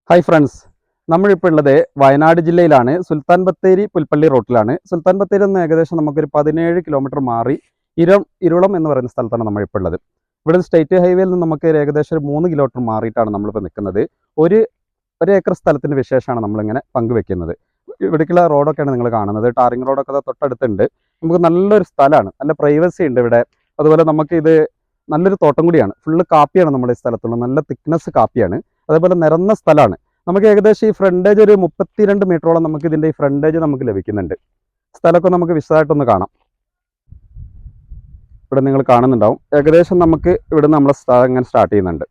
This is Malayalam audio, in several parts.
ഹായ് ഫ്രണ്ട്സ്, നമ്മളിപ്പോൾ ഉള്ളത് വയനാട് ജില്ലയിലാണ്. സുൽത്താൻ ബത്തേരി പുൽപ്പള്ളി റോട്ടിലാണ്. സുൽത്താൻ ബത്തേരി നിന്ന് ഏകദേശം നമുക്കൊരു 17 കിലോമീറ്റർ മാറി ഇരുളം എന്ന് പറയുന്ന സ്ഥലത്താണ് നമ്മളിപ്പോൾ ഉള്ളത്. ഇവിടെ സ്റ്റേറ്റ് ഹൈവേയിൽ നിന്ന് നമുക്ക് ഏകദേശം ഒരു 3 കിലോമീറ്റർ മാറിയിട്ടാണ് നമ്മളിപ്പോൾ നിൽക്കുന്നത്. ഒരു ഏക്കർ സ്ഥലത്തിൻ്റെ വിശേഷമാണ് നമ്മളിങ്ങനെ പങ്കുവെക്കുന്നത്. ഇവിടേക്കുള്ള റോഡൊക്കെയാണ് നിങ്ങൾ കാണുന്നത്. ടാറിങ് റോഡൊക്കെ തൊട്ടടുത്തുണ്ട്. നമുക്ക് നല്ലൊരു സ്ഥലമാണ്, നല്ല പ്രൈവസി ഉണ്ട് ഇവിടെ. അതുപോലെ നമുക്കിത് നല്ലൊരു തോട്ടം കൂടിയാണ്. ഫുള്ള് കാപ്പിയാണ് നമ്മുടെ ഈ സ്ഥലത്തുള്ളത്. നല്ല തിക്നെസ് കാപ്പിയാണ്. അതേപോലെ നിരന്ന സ്ഥലമാണ്. നമുക്ക് ഏകദേശം ഈ ഫ്രണ്ടേജ് ഒരു 32 മീറ്ററോളം നമുക്ക് ഇതിൻ്റെ ഈ ഫ്രണ്ടേജ് നമുക്ക് ലഭിക്കുന്നുണ്ട്. സ്ഥലമൊക്കെ നമുക്ക് വിശദമായിട്ടൊന്ന് കാണാം. ഇവിടെ നിങ്ങൾ കാണുന്നുണ്ടാവും. ഏകദേശം നമുക്ക് ഇവിടെ നമ്മളെ സ്ഥലം ഇങ്ങനെ സ്റ്റാർട്ട് ചെയ്യുന്നുണ്ട്.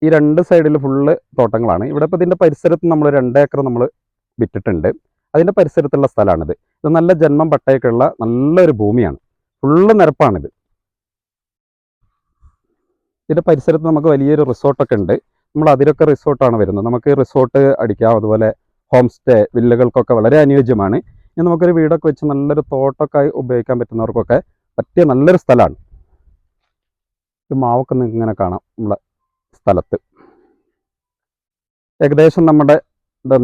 ഈ രണ്ട് സൈഡിൽ ഫുള്ള് തോട്ടങ്ങളാണ്. ഇവിടെ ഇപ്പോൾ ഇതിൻ്റെ പരിസരത്ത് നമ്മൾ 2 ഏക്കർ നമ്മൾ വിറ്റിട്ടുണ്ട്. അതിൻ്റെ പരിസരത്തുള്ള സ്ഥലമാണിത്. ഇത് നല്ല ജന്മം പട്ടയൊക്കെയുള്ള നല്ലൊരു ഭൂമിയാണ്. ഫുള്ള് നിരപ്പാണിത്. ഇതിൻ്റെ പരിസരത്ത് നമുക്ക് വലിയൊരു റിസോർട്ടൊക്കെ ഉണ്ട്. നമ്മൾ അതിലൊക്കെ റിസോർട്ടാണ് വരുന്നത്. നമുക്ക് റിസോർട്ട് അടിക്കാം. അതുപോലെ ഹോം സ്റ്റേ വില്ലകൾക്കൊക്കെ വളരെ അനുയോജ്യമാണ്. ഇനി നമുക്കൊരു വീടൊക്കെ വെച്ച് നല്ലൊരു തോട്ടമൊക്കെ ഉപയോഗിക്കാൻ പറ്റുന്നവർക്കൊക്കെ പറ്റിയ നല്ലൊരു സ്ഥലമാണ്. ഒരു മാവൊക്കെ നിങ്ങൾക്ക് ഇങ്ങനെ കാണാം നമ്മളെ സ്ഥലത്ത്. ഏകദേശം നമ്മുടെ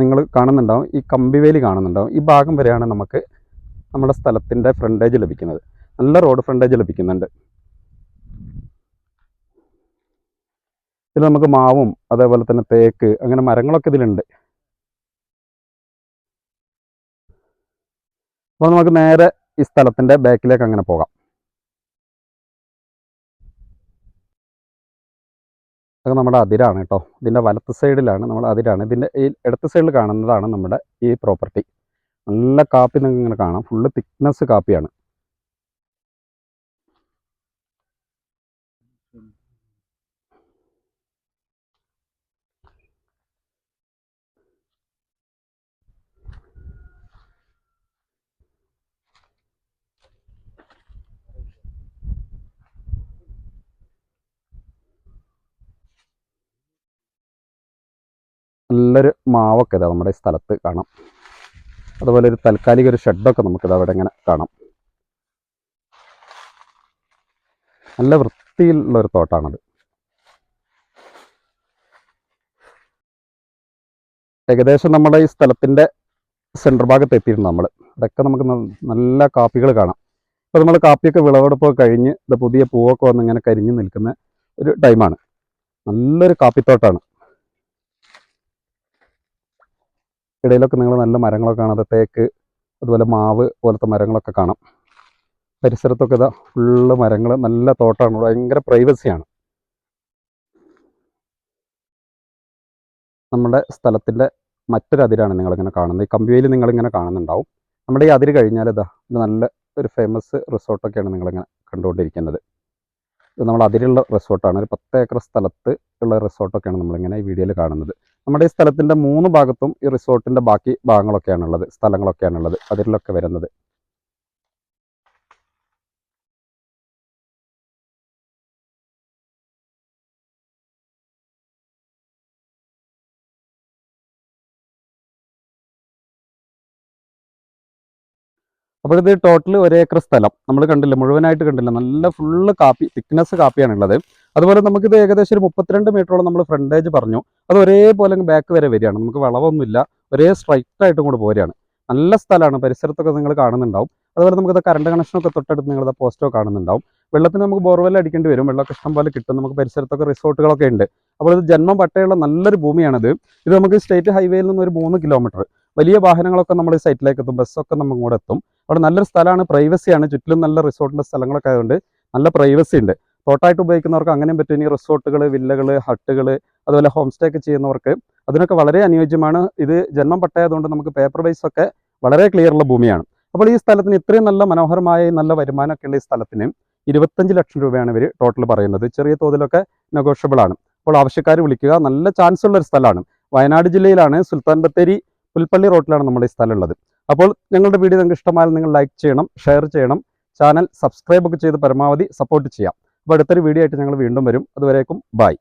നിങ്ങൾ കാണുന്നുണ്ടാവും, ഈ കമ്പിവേലി കാണുന്നുണ്ടാവും. ഈ ഭാഗം വരെയാണ് നമുക്ക് നമ്മുടെ സ്ഥലത്തിൻ്റെ ഫ്രണ്ടേജ് ലഭിക്കുന്നത്. നല്ല റോഡ് ഫ്രണ്ടേജ് ലഭിക്കുന്നുണ്ട്. ഇതിൽ നമുക്ക് മാവും അതേപോലെ തന്നെ തേക്ക് അങ്ങനെ മരങ്ങളൊക്കെ ഇതിലുണ്ട്. അപ്പോൾ നമുക്ക് നേരെ ഈ സ്ഥലത്തിൻ്റെ ബാക്കിലേക്ക് അങ്ങനെ പോകാം. അതൊക്കെ നമ്മുടെ അതിരാണ് കേട്ടോ. ഇതിൻ്റെ വലത്ത് സൈഡിലാണ് നമ്മുടെ അതിരാണ്. ഇതിൻ്റെ ഈ ഇടത്ത് സൈഡിൽ കാണുന്നതാണ് നമ്മുടെ ഈ പ്രോപ്പർട്ടി. നല്ല കാപ്പി നിങ്ങൾക്ക് ഇങ്ങനെ കാണാം. ഫുള്ള് തിക്നെസ് കാപ്പിയാണ്. നല്ലൊരു മാവൊക്കെ ഇതാ നമ്മുടെ ഈ സ്ഥലത്ത് കാണാം. അതുപോലെ ഒരു താൽക്കാലിക ഒരു ഷെഡൊക്കെ നമുക്കിത് അവിടെ ഇങ്ങനെ കാണാം. നല്ല വൃത്തിയിലുള്ളൊരു തോട്ടാണത്. ഏകദേശം നമ്മുടെ ഈ സ്ഥലത്തിൻ്റെ സെൻറ്റർ ഭാഗത്ത് എത്തിയിട്ടുണ്ട് നമ്മൾ. ഇതൊക്കെ നമുക്ക് നല്ല കാപ്പികൾ കാണാം. ഇപ്പോൾ നമ്മൾ കാപ്പിയൊക്കെ വിളവെടുപ്പൊക്കെ കഴിഞ്ഞ് ഇത് പുതിയ പൂവൊക്കെ വന്ന് ഇങ്ങനെ കരിഞ്ഞ് നിൽക്കുന്ന ഒരു ടൈമാണ്. നല്ലൊരു കാപ്പിത്തോട്ടാണ്. ഇടയിലൊക്കെ നിങ്ങൾ നല്ല മരങ്ങളൊക്കെ കാണാം. തേക്ക് അതുപോലെ മാവ് പോലത്തെ മരങ്ങളൊക്കെ കാണാം. പരിസരത്തൊക്കെ ഇതാ ഫുള്ള് മരങ്ങൾ, നല്ല തോട്ടമാണ്. ഭയങ്കര പ്രൈവസിയാണ്. നമ്മുടെ സ്ഥലത്തിൻ്റെ മറ്റൊരു അതിരാണ് നിങ്ങളിങ്ങനെ കാണുന്നത്. ഈ കമ്പിവേലി നിങ്ങളിങ്ങനെ കാണുന്നുണ്ടാവും. നമ്മുടെ ഈ അതിര് കഴിഞ്ഞാൽ ഇതാ ഇത് നല്ല ഒരു ഫേമസ് റിസോർട്ടൊക്കെയാണ് നിങ്ങളിങ്ങനെ കണ്ടുകൊണ്ടിരിക്കുന്നത്. ഇത് നമ്മൾ അതിലുള്ള റിസോർട്ടാണ്. ഒരു 10 ഏക്കർ സ്ഥലത്ത് ഉള്ള റിസോർട്ടൊക്കെയാണ് നമ്മളിങ്ങനെ ഈ വീഡിയോയിൽ കാണുന്നത്. നമ്മുടെ ഈ സ്ഥലത്തിൻ്റെ 3 ഭാഗത്തും ഈ റിസോർട്ടിൻ്റെ ബാക്കി ഭാഗങ്ങളൊക്കെയാണുള്ളത്, സ്ഥലങ്ങളൊക്കെയാണുള്ളത് അതിലൊക്കെ വരുന്നത്. അപ്പോൾ ഇത് ടോട്ടൽ 1 ഏക്കർ സ്ഥലം നമ്മൾ കണ്ടില്ല, മുഴുവനായിട്ട് കണ്ടില്ല. നല്ല ഫുള്ള് കാപ്പി തിക്നെസ് കാപ്പിയാണുള്ളത്. അതുപോലെ നമുക്കിത് ഏകദേശം ഒരു 32 മീറ്ററോളം നമ്മൾ ഫ്രണ്ടേജ് പറഞ്ഞു. അത് ഒരേപോലെ ബാക്ക് വരെ വരികയാണ്. നമുക്ക് വളവൊന്നുമില്ല, ഒരേ സ്ട്രൈറ്റ് ആയിട്ടും കൂടെ പോരുകയാണ്. നല്ല സ്ഥലമാണ്. പരിസരത്തൊക്കെ നിങ്ങൾ കാണുന്നുണ്ടാവും. അതുപോലെ നമുക്കത് കറണ്ട് കണക്ഷനൊക്കെ തൊട്ടടുത്ത് നിങ്ങളത് പോസ്റ്റോ കാണുന്നുണ്ടാവും. വെള്ളത്തിന് നമുക്ക് ബോർവെൽ അടിക്കേണ്ടി വരും. വെള്ളമൊക്കെ ഇഷ്ടം പോലെ കിട്ടും. നമുക്ക് പരിസരത്തൊക്കെ റിസോർട്ടുകളൊക്കെ ഉണ്ട്. അപ്പോൾ ഇത് ജന്മം പട്ടയുള്ള നല്ലൊരു ഭൂമിയാണിത്. ഇത് നമുക്ക് സ്റ്റേറ്റ് ഹൈവേയിൽ നിന്ന് ഒരു 3 കിലോമീറ്റർ. വലിയ വാഹനങ്ങളൊക്കെ നമ്മുടെ ഈ സൈറ്റിലേക്ക് എത്തും, ബസ്സൊക്കെ നമുക്ക് കൂടെ എത്തും. അവിടെ നല്ലൊരു സ്ഥലമാണ്, പ്രൈവസിയാണ്. ചുറ്റിലും നല്ല റിസോർട്ടിൻ്റെ സ്ഥലങ്ങളൊക്കെ ആയതുകൊണ്ട് നല്ല പ്രൈവസി ഉണ്ട്. തോട്ടമായിട്ട് ഉപയോഗിക്കുന്നവർക്ക് അങ്ങനെയും പറ്റും. ഇനി റിസോർട്ടുകൾ, വില്ലകൾ, ഹട്ടുകൾ, അതുപോലെ ഹോം സ്റ്റേ ഒക്കെ ചെയ്യുന്നവർക്ക് അതിനൊക്കെ വളരെ അനുയോജ്യമാണ്. ഇത് ജന്മം പട്ടയായതുകൊണ്ട് നമുക്ക് പേപ്പർ വൈസ് ഒക്കെ വളരെ ക്ലിയറുള്ള ഭൂമിയാണ്. അപ്പോൾ ഈ സ്ഥലത്തിന് ഇത്രയും നല്ല മനോഹരമായ നല്ല വരുമാനമൊക്കെ ഉള്ള ഈ സ്ഥലത്തിന് 25 ലക്ഷം രൂപയാണ് ഇവർ ടോട്ടൽ പറയുന്നത്. ചെറിയ തോതിലൊക്കെ നെഗോഷ്യബിൾ ആണ്. അപ്പോൾ ആവശ്യക്കാർ വിളിക്കുക. നല്ല ചാൻസ് ഉള്ള ഒരു സ്ഥലമാണ്. വയനാട് ജില്ലയിലാണ്, സുൽത്താൻ ബത്തേരി പുൽപ്പള്ളി റോട്ടിലാണ് നമ്മുടെ ഈ സ്ഥലം ഉള്ളത്. അപ്പോൾ ഞങ്ങളുടെ വീഡിയോ നിങ്ങൾക്ക് ഇഷ്ടമായാൽ നിങ്ങൾ ലൈക്ക് ചെയ്യണം, ഷെയർ ചെയ്യണം, ചാനൽ സബ്സ്ക്രൈബ് ഒക്കെ ചെയ്ത് പരമാവധി സപ്പോർട്ട് ചെയ്യാം. അപ്പോൾ അടുത്തൊരു വീഡിയോ ആയിട്ട് ഞങ്ങൾ വീണ്ടും വരും. അതുവരേക്കും ബൈ.